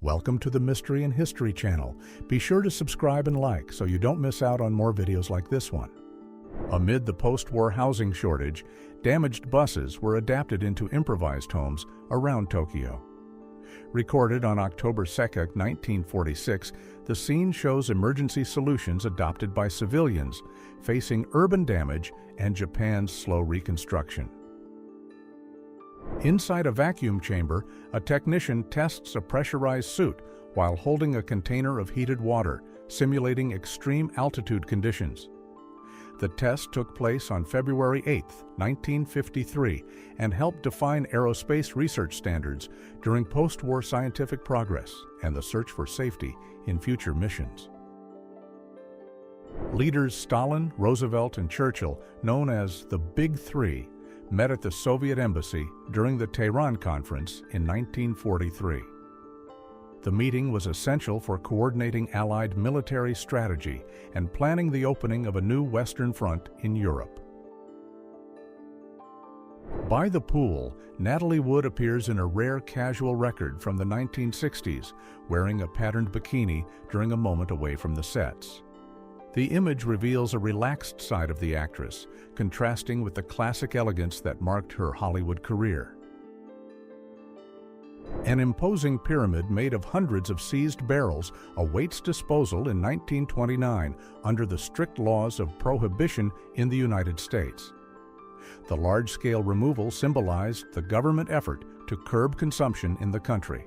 Welcome to the Mystery and History channel. Be sure to subscribe and like so you don't miss out on more videos like this one. Amid the post-war housing shortage, damaged buses were adapted into improvised homes around Tokyo. Recorded on October 2, 1946, the scene shows emergency solutions adopted by civilians facing urban damage and Japan's slow reconstruction. Inside a vacuum chamber, a technician tests a pressurized suit while holding a container of heated water, simulating extreme altitude conditions. The test took place on February 8, 1953, and helped define aerospace research standards during post-war scientific progress and the search for safety in future missions. Leaders Stalin, Roosevelt, and Churchill, known as the Big Three, met at the Soviet embassy during the Tehran Conference in 1943. The meeting was essential for coordinating Allied military strategy and planning the opening of a new Western Front in Europe. By the pool, Natalie Wood appears in a rare casual record from the 1960s, wearing a patterned bikini during a moment away from the sets. The image reveals a relaxed side of the actress, contrasting with the classic elegance that marked her Hollywood career. An imposing pyramid made of hundreds of seized barrels awaits disposal in 1929 under the strict laws of prohibition in the United States. The large-scale removal symbolized the government effort to curb consumption in the country.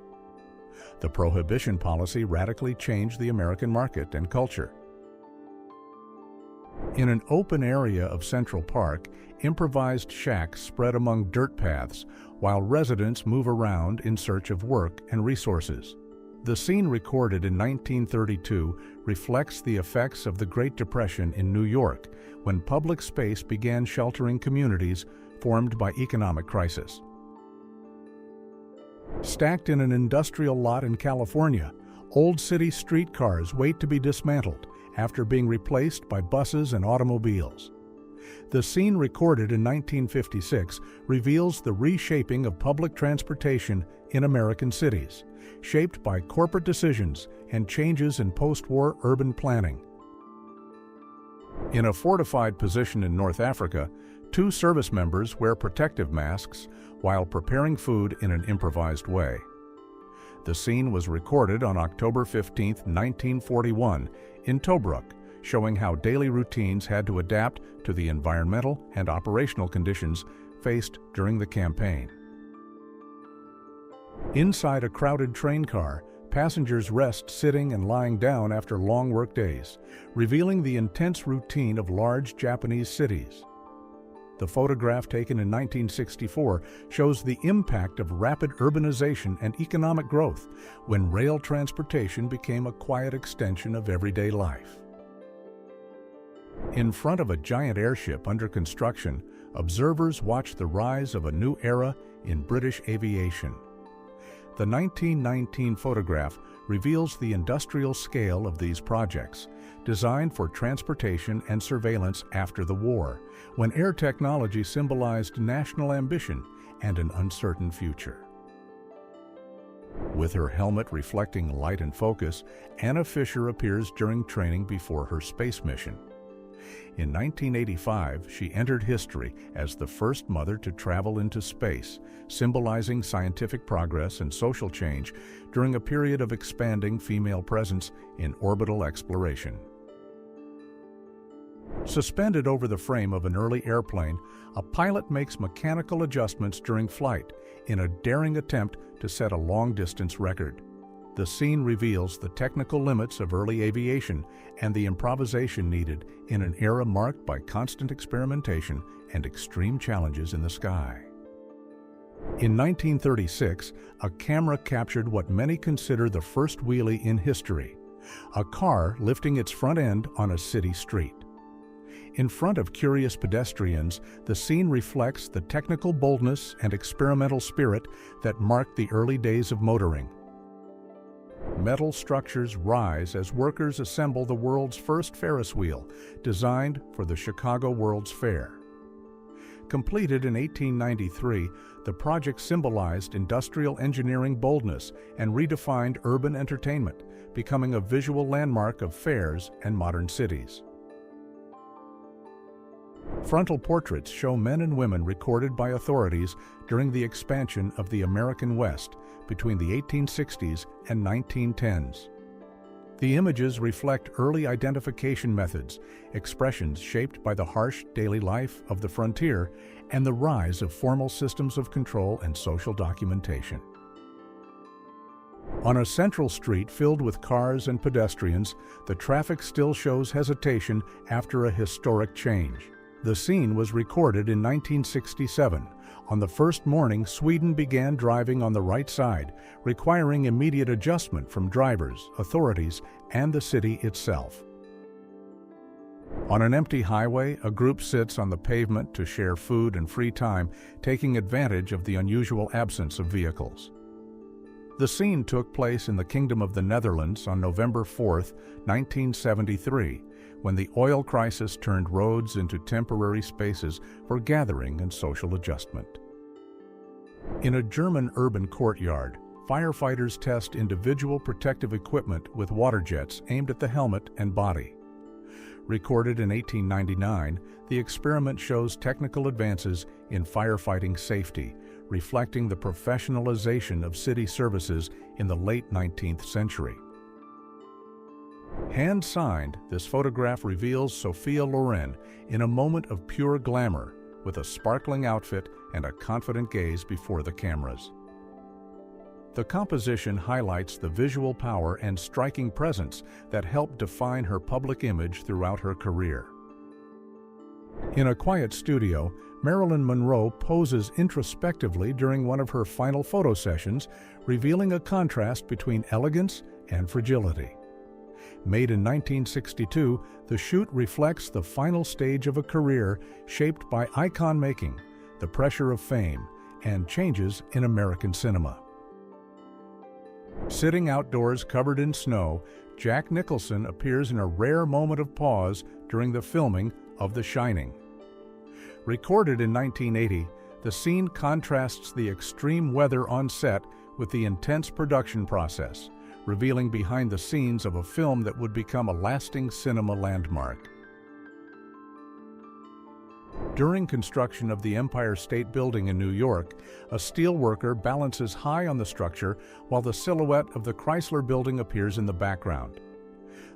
The prohibition policy radically changed the American market and culture. In an open area of Central Park, improvised shacks spread among dirt paths while residents move around in search of work and resources. The scene recorded in 1932 reflects the effects of the Great Depression in New York, when public space began sheltering communities formed by economic crisis. Stacked in an industrial lot in California, old city streetcars wait to be dismantled after being replaced by buses and automobiles. The scene recorded in 1956 reveals the reshaping of public transportation in American cities, shaped by corporate decisions and changes in post-war urban planning. In a fortified position in North Africa, two service members wear protective masks while preparing food in an improvised way. The scene was recorded on October 15, 1941, in Tobruk, showing how daily routines had to adapt to the environmental and operational conditions faced during the campaign. Inside a crowded train car, passengers rest sitting and lying down after long work days, revealing the intense routine of large Japanese cities. The photograph taken in 1964 shows the impact of rapid urbanization and economic growth when rail transportation became a quiet extension of everyday life. In front of a giant airship under construction, observers watch the rise of a new era in British aviation. The 1919 photograph reveals the industrial scale of these projects, designed for transportation and surveillance after the war, when air technology symbolized national ambition and an uncertain future. With her helmet reflecting light and focus, Anna Fisher appears during training before her space mission. In 1985, she entered history as the first mother to travel into space, symbolizing scientific progress and social change during a period of expanding female presence in orbital exploration. Suspended over the frame of an early airplane, a pilot makes mechanical adjustments during flight in a daring attempt to set a long-distance record. The scene reveals the technical limits of early aviation and the improvisation needed in an era marked by constant experimentation and extreme challenges in the sky. In 1936, a camera captured what many consider the first wheelie in history, a car lifting its front end on a city street. In front of curious pedestrians, the scene reflects the technical boldness and experimental spirit that marked the early days of motoring. Metal structures rise as workers assemble the world's first Ferris wheel, designed for the Chicago World's Fair. Completed in 1893, the project symbolized industrial engineering boldness and redefined urban entertainment, becoming a visual landmark of fairs and modern cities. Frontal portraits show men and women recorded by authorities during the expansion of the American West between the 1860s and 1910s. The images reflect early identification methods, expressions shaped by the harsh daily life of the frontier, and the rise of formal systems of control and social documentation. On a central street filled with cars and pedestrians, the traffic still shows hesitation after a historic change. The scene was recorded in 1967. On the first morning, Sweden began driving on the right side, requiring immediate adjustment from drivers, authorities, and the city itself. On an empty highway, a group sits on the pavement to share food and free time, taking advantage of the unusual absence of vehicles. The scene took place in the Kingdom of the Netherlands on November 4, 1973, when the oil crisis turned roads into temporary spaces for gathering and social adjustment. In a German urban courtyard, firefighters test individual protective equipment with water jets aimed at the helmet and body. Recorded in 1899, the experiment shows technical advances in firefighting safety, reflecting the professionalization of city services in the late 19th century. Hand-signed, this photograph reveals Sophia Loren in a moment of pure glamour, with a sparkling outfit and a confident gaze before the cameras. The composition highlights the visual power and striking presence that helped define her public image throughout her career. In a quiet studio, Marilyn Monroe poses introspectively during one of her final photo sessions, revealing a contrast between elegance and fragility. Made in 1962, the shoot reflects the final stage of a career shaped by icon making, the pressure of fame, and changes in American cinema. Sitting outdoors covered in snow, Jack Nicholson appears in a rare moment of pause during the filming of The Shining. Recorded in 1980, the scene contrasts the extreme weather on set with the intense production process, revealing behind the scenes of a film that would become a lasting cinema landmark. During construction of the Empire State Building in New York, a steelworker balances high on the structure while the silhouette of the Chrysler Building appears in the background.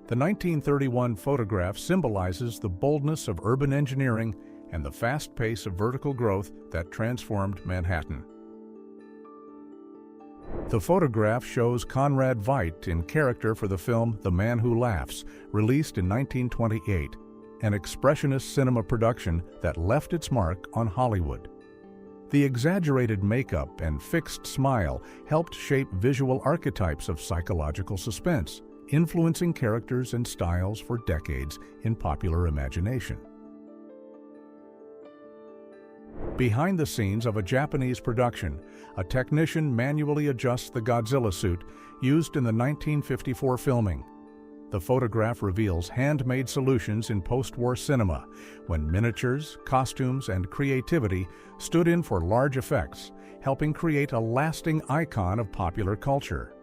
The 1931 photograph symbolizes the boldness of urban engineering and the fast pace of vertical growth that transformed Manhattan. The photograph shows Conrad Veidt in character for the film The Man Who Laughs, released in 1928, an expressionist cinema production that left its mark on Hollywood. The exaggerated makeup and fixed smile helped shape visual archetypes of psychological suspense, influencing characters and styles for decades in popular imagination. Behind the scenes of a Japanese production, a technician manually adjusts the Godzilla suit used in the 1954 filming. The photograph reveals handmade solutions in post-war cinema, when miniatures, costumes, and creativity stood in for large effects, helping create a lasting icon of popular culture.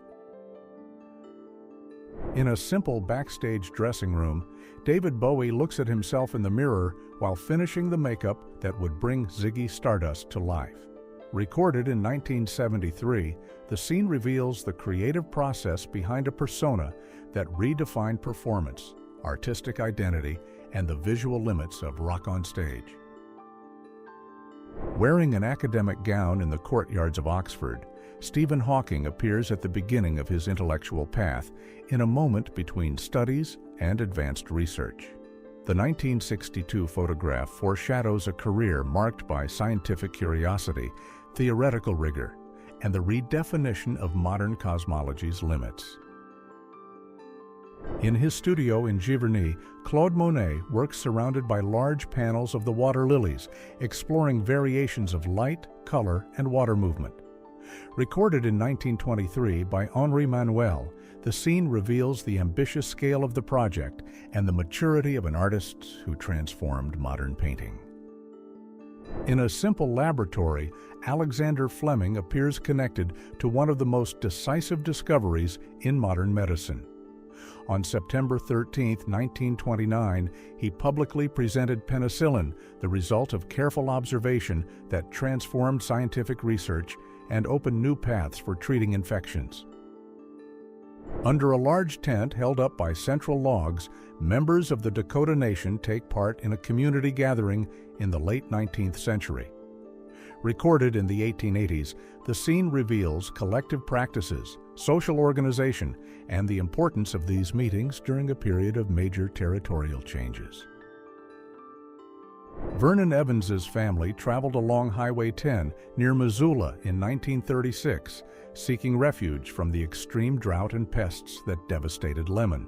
In a simple backstage dressing room, David Bowie looks at himself in the mirror while finishing the makeup that would bring Ziggy Stardust to life. Recorded in 1973, the scene reveals the creative process behind a persona that redefined performance, artistic identity, and the visual limits of rock on stage. Wearing an academic gown in the courtyards of Oxford, Stephen Hawking appears at the beginning of his intellectual path, in a moment between studies and advanced research. The 1962 photograph foreshadows a career marked by scientific curiosity, theoretical rigor, and the redefinition of modern cosmology's limits. In his studio in Giverny, Claude Monet works surrounded by large panels of the water lilies, exploring variations of light, color, and water movement. Recorded in 1923 by Henri Manuel, the scene reveals the ambitious scale of the project and the maturity of an artist who transformed modern painting. In a simple laboratory, Alexander Fleming appears connected to one of the most decisive discoveries in modern medicine. On September 13, 1929, he publicly presented penicillin, the result of careful observation that transformed scientific research and opened new paths for treating infections. Under a large tent held up by central logs, members of the Dakota Nation take part in a community gathering in the late 19th century. Recorded in the 1880s, the scene reveals collective practices, social organization, and the importance of these meetings during a period of major territorial changes. Vernon Evans's family traveled along Highway 10 near Missoula in 1936, seeking refuge from the extreme drought and pests that devastated lemon.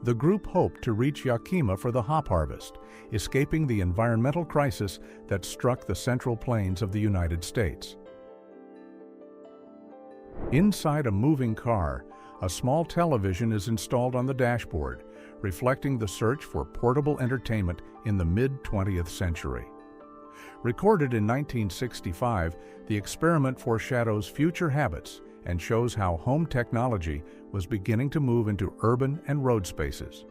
The group hoped to reach Yakima for the hop harvest, escaping the environmental crisis that struck the Central Plains of the United States. Inside a moving car, a small television is installed on the dashboard, reflecting the search for portable entertainment in the mid-20th century. Recorded in 1965, the experiment foreshadows future habits and shows how home technology was beginning to move into urban and road spaces.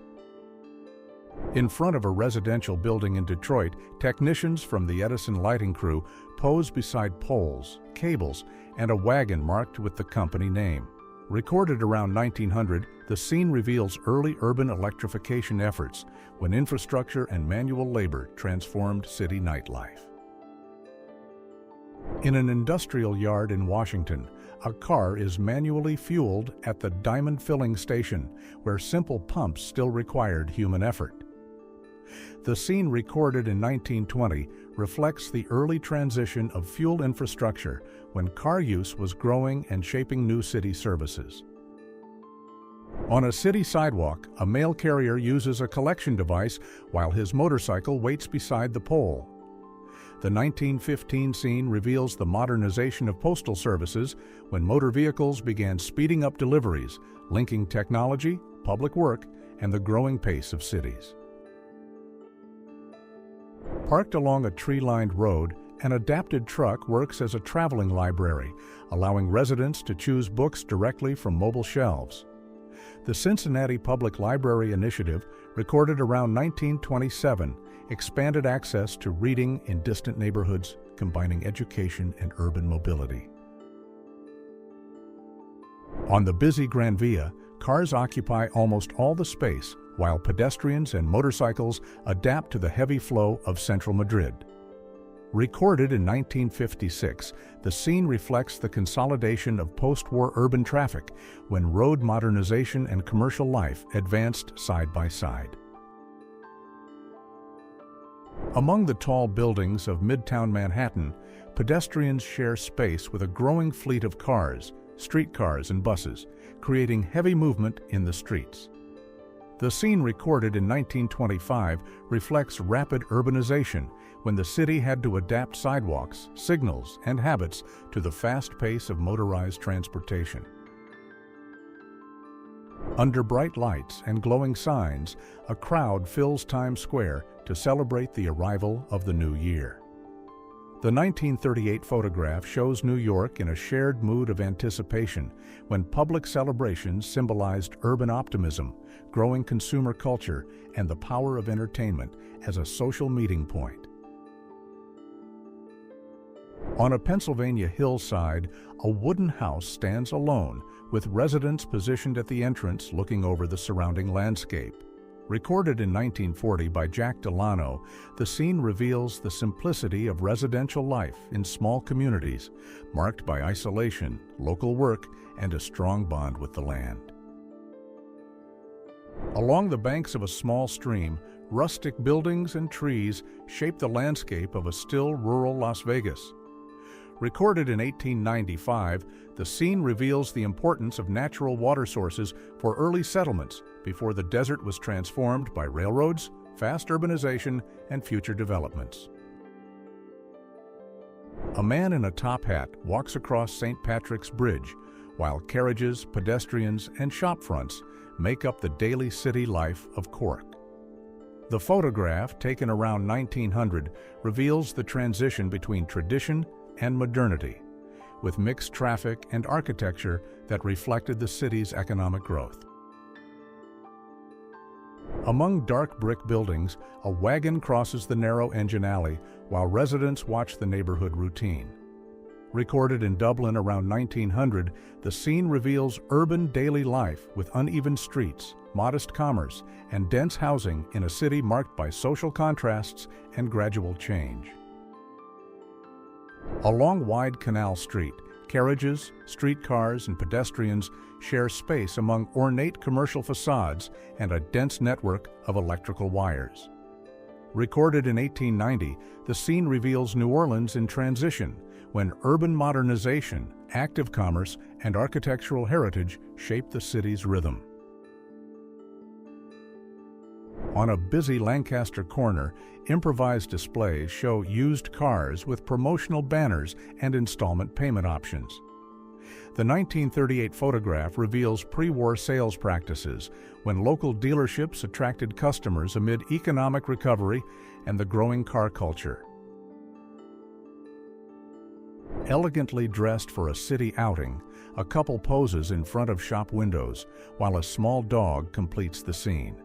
In front of a residential building in Detroit, technicians from the Edison lighting crew pose beside poles, cables, and a wagon marked with the company name. Recorded around 1900, the scene reveals early urban electrification efforts when infrastructure and manual labor transformed city nightlife. In an industrial yard in Washington, a car is manually fueled at the diamond filling station, where simple pumps still required human effort. The scene recorded in 1920 reflects the early transition of fuel infrastructure when car use was growing and shaping new city services. On a city sidewalk, a mail carrier uses a collection device while his motorcycle waits beside the pole. The 1915 scene reveals the modernization of postal services when motor vehicles began speeding up deliveries, linking technology, public work, and the growing pace of cities. Parked along a tree-lined road, an adapted truck works as a traveling library, allowing residents to choose books directly from mobile shelves. The Cincinnati Public Library Initiative, recorded around 1927, expanded access to reading in distant neighborhoods, combining education and urban mobility. On the busy Grand Via, cars occupy almost all the space, while pedestrians and motorcycles adapt to the heavy flow of central Madrid. Recorded in 1956, the scene reflects the consolidation of post-war urban traffic when road modernization and commercial life advanced side by side. Among the tall buildings of Midtown Manhattan, pedestrians share space with a growing fleet of cars, streetcars, and buses, creating heavy movement in the streets. The scene recorded in 1925 reflects rapid urbanization when the city had to adapt sidewalks, signals, and habits to the fast pace of motorized transportation. Under bright lights and glowing signs, a crowd fills Times Square to celebrate the arrival of the new year. The 1938 photograph shows New York in a shared mood of anticipation when public celebrations symbolized urban optimism, growing consumer culture, and the power of entertainment as a social meeting point. On a Pennsylvania hillside, a wooden house stands alone, with residents positioned at the entrance looking over the surrounding landscape. Recorded in 1940 by Jack Delano, the scene reveals the simplicity of residential life in small communities, marked by isolation, local work, and a strong bond with the land. Along the banks of a small stream, rustic buildings and trees shape the landscape of a still rural Las Vegas. Recorded in 1895, the scene reveals the importance of natural water sources for early settlements before the desert was transformed by railroads, fast urbanization, and future developments. A man in a top hat walks across St. Patrick's Bridge, while carriages, pedestrians, and shop fronts make up the daily city life of Cork. The photograph, taken around 1900, reveals the transition between tradition and modernity, with mixed traffic and architecture that reflected the city's economic growth. Among dark brick buildings, a wagon crosses the narrow engine alley while residents watch the neighborhood routine. Recorded in Dublin around 1900, the scene reveals urban daily life with uneven streets, modest commerce, and dense housing in a city marked by social contrasts and gradual change. Along wide Canal Street, carriages, streetcars, and pedestrians share space among ornate commercial facades and a dense network of electrical wires. Recorded in 1890, the scene reveals New Orleans in transition, when urban modernization, active commerce, and architectural heritage shaped the city's rhythm. On a busy Lancaster corner, improvised displays show used cars with promotional banners and installment payment options. The 1938 photograph reveals pre-war sales practices when local dealerships attracted customers amid economic recovery and the growing car culture. Elegantly dressed for a city outing, a couple poses in front of shop windows while a small dog completes the scene.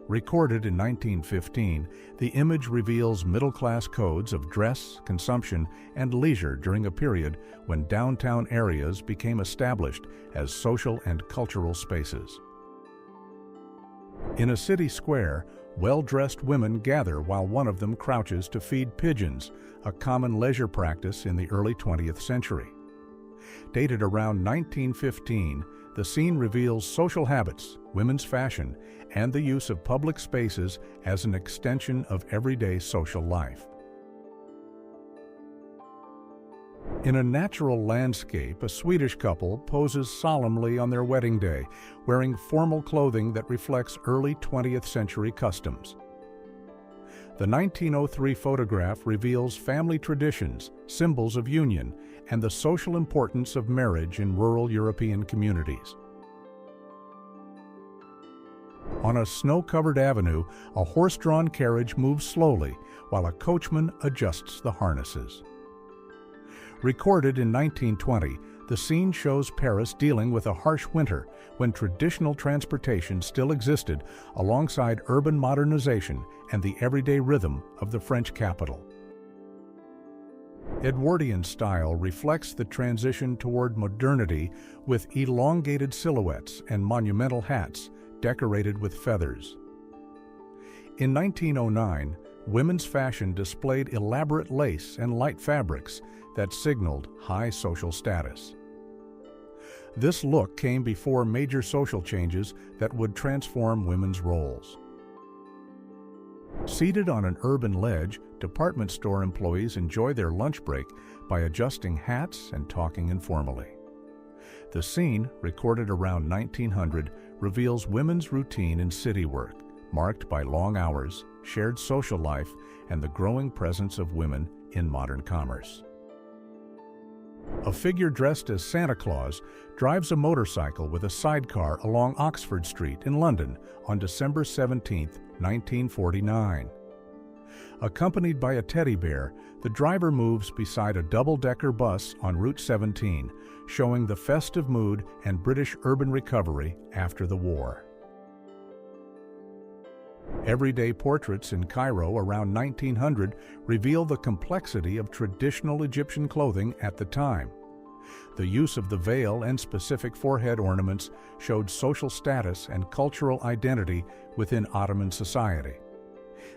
Recorded in 1915, the image reveals middle-class codes of dress, consumption, and leisure during a period when downtown areas became established as social and cultural spaces. In a city square, well-dressed women gather while one of them crouches to feed pigeons, a common leisure practice in the early 20th century. Dated around 1915, the scene reveals social habits, women's fashion, and the use of public spaces as an extension of everyday social life. In a natural landscape, a Swedish couple poses solemnly on their wedding day, wearing formal clothing that reflects early 20th century customs. The 1903 photograph reveals family traditions, symbols of union, and the social importance of marriage in rural European communities. On a snow-covered avenue, a horse-drawn carriage moves slowly while a coachman adjusts the harnesses. Recorded in 1920, the scene shows Paris dealing with a harsh winter when traditional transportation still existed alongside urban modernization and the everyday rhythm of the French capital. Edwardian style reflects the transition toward modernity with elongated silhouettes and monumental hats decorated with feathers. In 1909, women's fashion displayed elaborate lace and light fabrics that signaled high social status. This look came before major social changes that would transform women's roles. Seated on an urban ledge, department store employees enjoy their lunch break by adjusting hats and talking informally. The scene, recorded around 1900, reveals women's routine in city work, marked by long hours, shared social life, and the growing presence of women in modern commerce. A figure dressed as Santa Claus drives a motorcycle with a sidecar along Oxford Street in London on December 17, 1949. Accompanied by a teddy bear, the driver moves beside a double-decker bus on Route 17, showing the festive mood and British urban recovery after the war. Everyday portraits in Cairo around 1900 reveal the complexity of traditional Egyptian clothing at the time. The use of the veil and specific forehead ornaments showed social status and cultural identity within Ottoman society.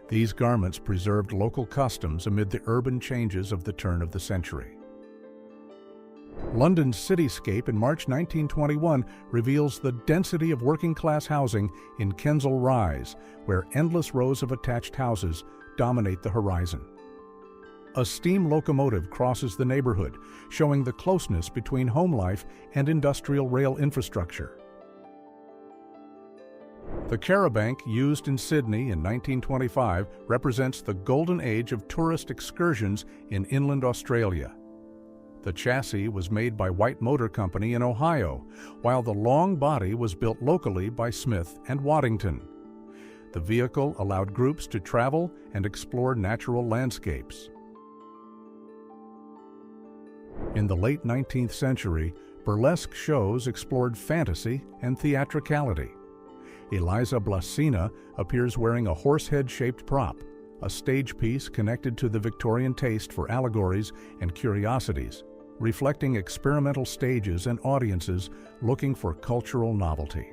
These garments preserved local customs amid the urban changes of the turn of the century. London's cityscape in March 1921 reveals the density of working-class housing in Kensal Rise, where endless rows of attached houses dominate the horizon. A steam locomotive crosses the neighborhood, showing the closeness between home life and industrial rail infrastructure. The carabanc used in Sydney in 1925 represents the golden age of tourist excursions in inland Australia. The chassis was made by White Motor Company in Ohio, while the long body was built locally by Smith and Waddington. The vehicle allowed groups to travel and explore natural landscapes. In the late 19th century, burlesque shows explored fantasy and theatricality. Eliza Blasina appears wearing a horsehead-shaped prop, a stage piece connected to the Victorian taste for allegories and curiosities, reflecting experimental stages and audiences looking for cultural novelty.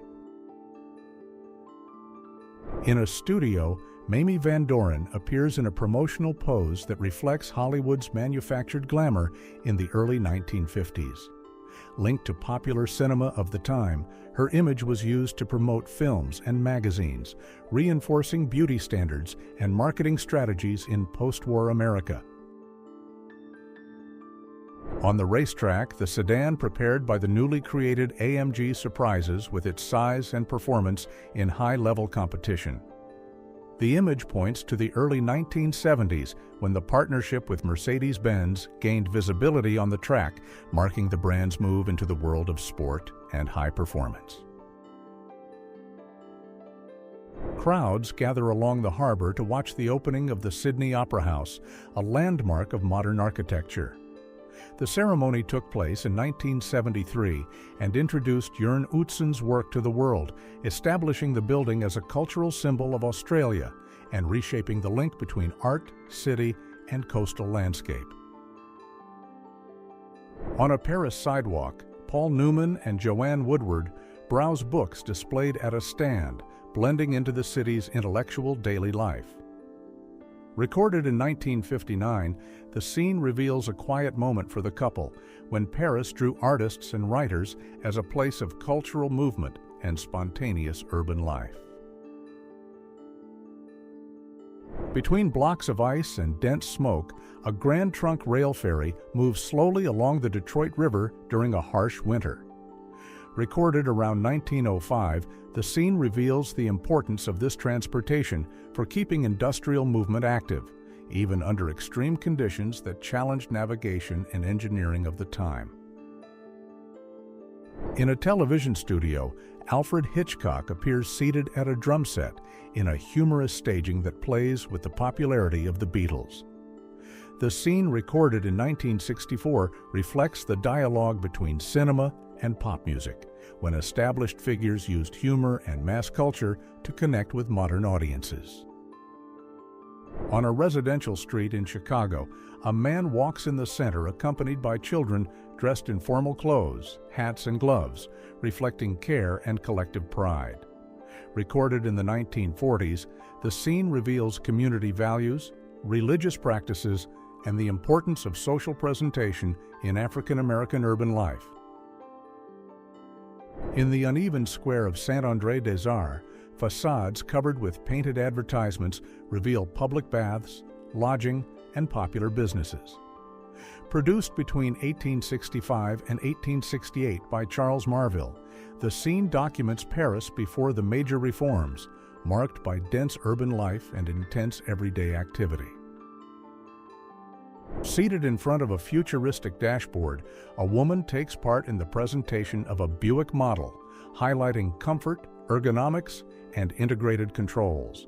In a studio, Mamie Van Doren appears in a promotional pose that reflects Hollywood's manufactured glamour in the early 1950s. Linked to popular cinema of the time, her image was used to promote films and magazines, reinforcing beauty standards and marketing strategies in post-war America. On the racetrack, the sedan prepared by the newly created AMG surprises with its size and performance in high-level competition. The image points to the early 1970s when the partnership with Mercedes-Benz gained visibility on the track, marking the brand's move into the world of sport and high performance. Crowds gather along the harbor to watch the opening of the Sydney Opera House, a landmark of modern architecture. The ceremony took place in 1973 and introduced Jørn Utsen's work to the world, establishing the building as a cultural symbol of Australia and reshaping the link between art, city, and coastal landscape. On a Paris sidewalk, Paul Newman and Joanne Woodward browse books displayed at a stand, blending into the city's intellectual daily life. Recorded in 1959, the scene reveals a quiet moment for the couple when Paris drew artists and writers as a place of cultural movement and spontaneous urban life. Between blocks of ice and dense smoke, a Grand Trunk rail ferry moves slowly along the Detroit River during a harsh winter. Recorded around 1905, the scene reveals the importance of this transportation for keeping industrial movement active, even under extreme conditions that challenged navigation and engineering of the time. In a television studio, Alfred Hitchcock appears seated at a drum set in a humorous staging that plays with the popularity of the Beatles. The scene, recorded in 1964, reflects the dialogue between cinema and pop music, when established figures used humor and mass culture to connect with modern audiences. On a residential street in Chicago, a man walks in the center accompanied by children dressed in formal clothes, hats and gloves, reflecting care and collective pride. Recorded in the 1940s, the scene reveals community values, religious practices, and the importance of social presentation in African American urban life. In the uneven square of Saint-André-des-Arts, facades covered with painted advertisements reveal public baths, lodging, and popular businesses. Produced between 1865 and 1868 by Charles Marville, the scene documents Paris before the major reforms, marked by dense urban life and intense everyday activity. Seated in front of a futuristic dashboard, a woman takes part in the presentation of a Buick model, highlighting comfort, ergonomics, and integrated controls.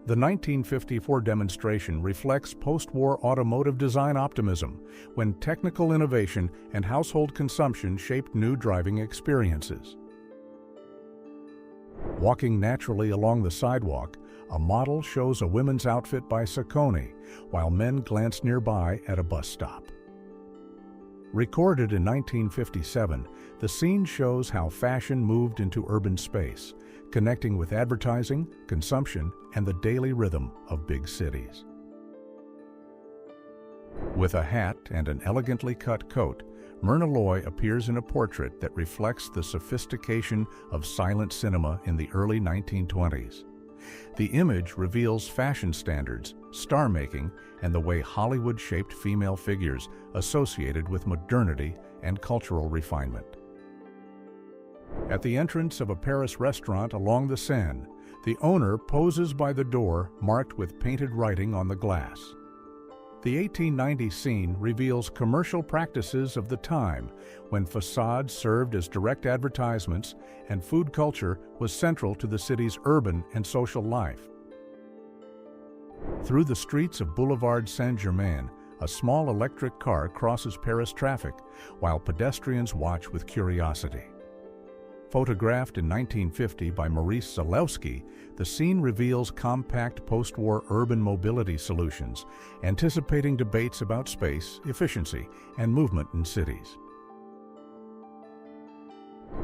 The 1954 demonstration reflects post-war automotive design optimism, when technical innovation and household consumption shaped new driving experiences. Walking naturally along the sidewalk, a model shows a women's outfit by Saucony, while men glance nearby at a bus stop. Recorded in 1957, the scene shows how fashion moved into urban space, connecting with advertising, consumption, and the daily rhythm of big cities. With a hat and an elegantly cut coat, Myrna Loy appears in a portrait that reflects the sophistication of silent cinema in the early 1920s. The image reveals fashion standards, star-making, and the way Hollywood shaped female figures associated with modernity and cultural refinement. At the entrance of a Paris restaurant along the Seine, the owner poses by the door marked with painted writing on the glass. The 1890 scene reveals commercial practices of the time, when facades served as direct advertisements and food culture was central to the city's urban and social life. Through the streets of Boulevard Saint-Germain, a small electric car crosses Paris traffic, while pedestrians watch with curiosity. Photographed in 1950 by Maurice Zalewski, the scene reveals compact post-war urban mobility solutions, anticipating debates about space, efficiency, and movement in cities.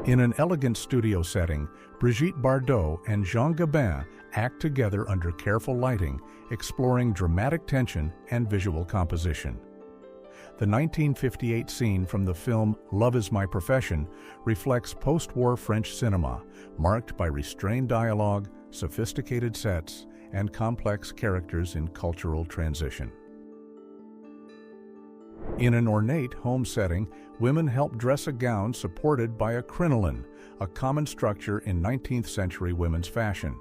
In an elegant studio setting, Brigitte Bardot and Jean Gabin act together under careful lighting, exploring dramatic tension and visual composition. The 1958 scene from the film Love Is My Profession reflects post-war French cinema, marked by restrained dialogue, sophisticated sets, and complex characters in cultural transition. In an ornate home setting, women help dress a gown supported by a crinoline, a common structure in 19th century women's fashion.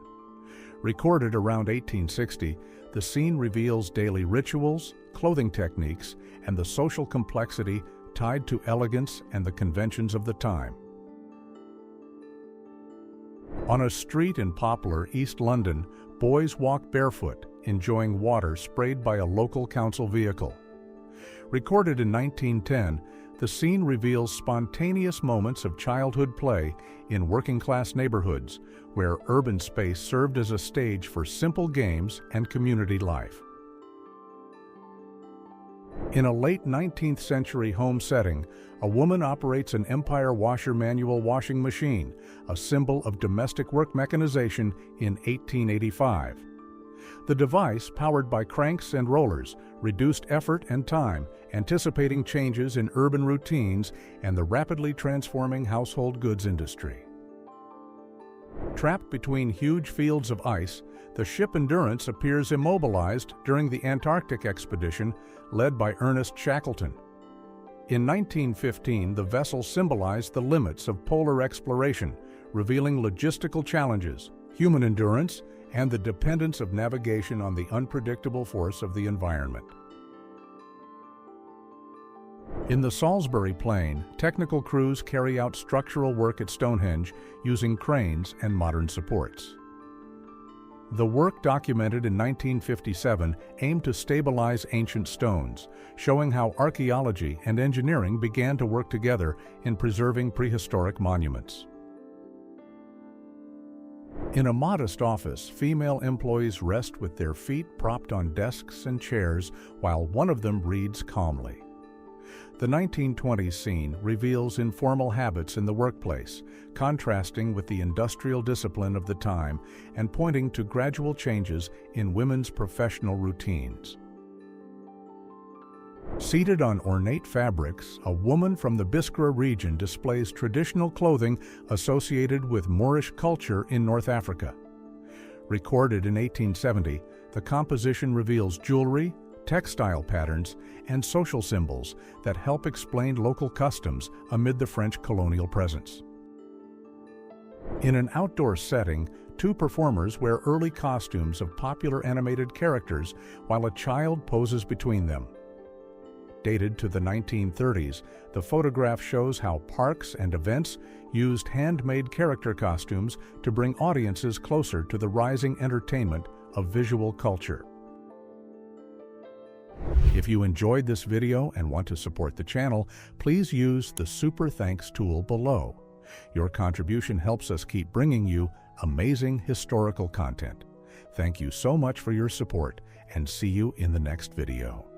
Recorded around 1860, the scene reveals daily rituals, clothing techniques, and the social complexity tied to elegance and the conventions of the time. On a street in Poplar, East London, boys walk barefoot, enjoying water sprayed by a local council vehicle. Recorded in 1910, the scene reveals spontaneous moments of childhood play in working-class neighborhoods, where urban space served as a stage for simple games and community life. In a late 19th century home setting, a woman operates an Empire washer manual washing machine, a symbol of domestic work mechanization in 1885. The device, powered by cranks and rollers, reduced effort and time, anticipating changes in urban routines and the rapidly transforming household goods industry. Trapped between huge fields of ice, the ship Endurance appears immobilized during the Antarctic expedition led by Ernest Shackleton. In 1915, the vessel symbolized the limits of polar exploration, revealing logistical challenges, human endurance, and the dependence of navigation on the unpredictable force of the environment. In the Salisbury Plain, technical crews carry out structural work at Stonehenge using cranes and modern supports. The work, documented in 1957, aimed to stabilize ancient stones, showing how archaeology and engineering began to work together in preserving prehistoric monuments. In a modest office, female employees rest with their feet propped on desks and chairs while one of them reads calmly. The 1920s scene reveals informal habits in the workplace, contrasting with the industrial discipline of the time and pointing to gradual changes in women's professional routines. Seated on ornate fabrics, a woman from the Biskra region displays traditional clothing associated with Moorish culture in North Africa. Recorded in 1870, the composition reveals jewelry, textile patterns, and social symbols that help explain local customs amid the French colonial presence. In an outdoor setting, two performers wear early costumes of popular animated characters while a child poses between them. Dated to the 1930s, the photograph shows how parks and events used handmade character costumes to bring audiences closer to the rising entertainment of visual culture. If you enjoyed this video and want to support the channel, please use the Super Thanks tool below. Your contribution helps us keep bringing you amazing historical content. Thank you so much for your support, and see you in the next video.